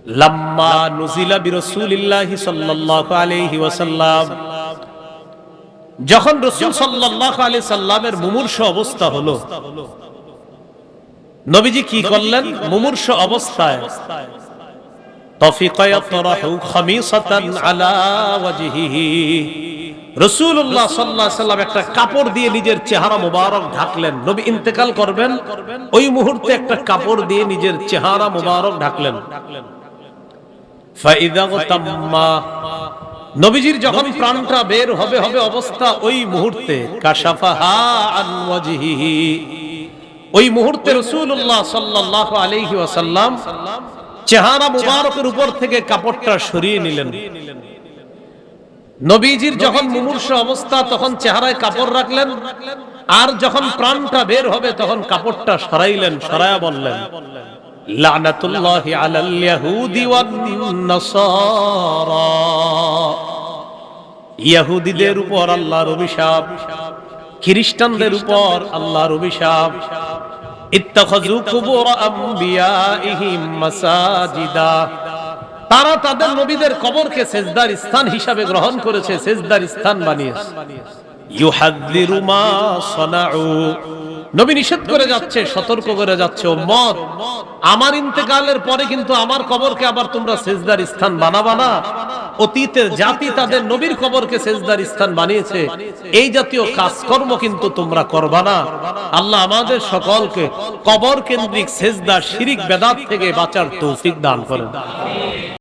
লাম্মা নুজিলা বিরাসূলিল্লাহি সাল্লাল্লাহু আলাইহি ওয়াসাল্লাম, যখন রাসূল সাল্লাল্লাহু আলাইহি সাল্লামের মুমূর্ষু অবস্থা হলো, নবীজি কি করলেন? মুমূর্ষু অবস্থায় তাফিকা ইয়াতরাহু খামিসাতান আলা ওয়াজহিহি, রাসূলুল্লাহ সাল্লাল্লাহু আলাইহি সাল্লাম একটা কাপড় দিয়ে নিজের চেহারা মোবারক ঢাকলেন। নবী ইন্তেকাল করবেন, ওই মুহূর্তে একটা কাপড় দিয়ে নিজের চেহারা মোবারক ঢাকলেন। ফাইদা তাম্মা, নবীজির যখন প্রাণটা বের হবে অবস্থা, ওই মুহূর্তে কাশাফাহা আন ওয়াজহিহি, ওই মুহূর্তে রাসূলুল্লাহ সাল্লাল্লাহু আলাইহি ওয়াসাল্লাম চেহারা মুবারকের উপর থেকে কাপড়টা সরিয়ে নিলেন। নবীজির যখন মুমূর্ষু অবস্থা, তখন চেহারায় কাপড় রাখলেন, আর যখন প্রাণটা বের হবে তখন কাপড়টা সরাইলেন, সরায়া বললেন, লানাতুল্লাহি আলাল ইয়াহুদি ওয়ান নাসারা, ইহুদিদের উপর আল্লাহর অভিশাপ, খ্রিস্টানদের উপর আল্লাহর অভিশাপ। ইত্তাখাযু কুবুর আমবিয়াইহিম মাসাজিদা, তারা তাদের নবীদের কবরকে সেজদার স্থান হিসাবে গ্রহণ করেছে, সেজদার স্থান বানিয়েছে। ইউহাযযিরু মা সানাউ, নবী নিষেধ করে যাচ্ছে, সতর্ক করে যাচ্ছে, উম্মত আমার ইন্তেকালের পরে কিন্তু আমার কবরকে আবার তোমরা সেজদার স্থান বানাবা না। অতীতের জাতি তাদের নবীর কবরকে সেজদার স্থান বানিয়েছে, এই জাতীয় কাজকর্ম কিন্তু তোমরা করবা না। আল্লাহ আমাদের সকলকে কবর কেন্দ্রিক সেজদা, শিরিক, বেদাত থেকে বাঁচার তৌফিক দান করেন।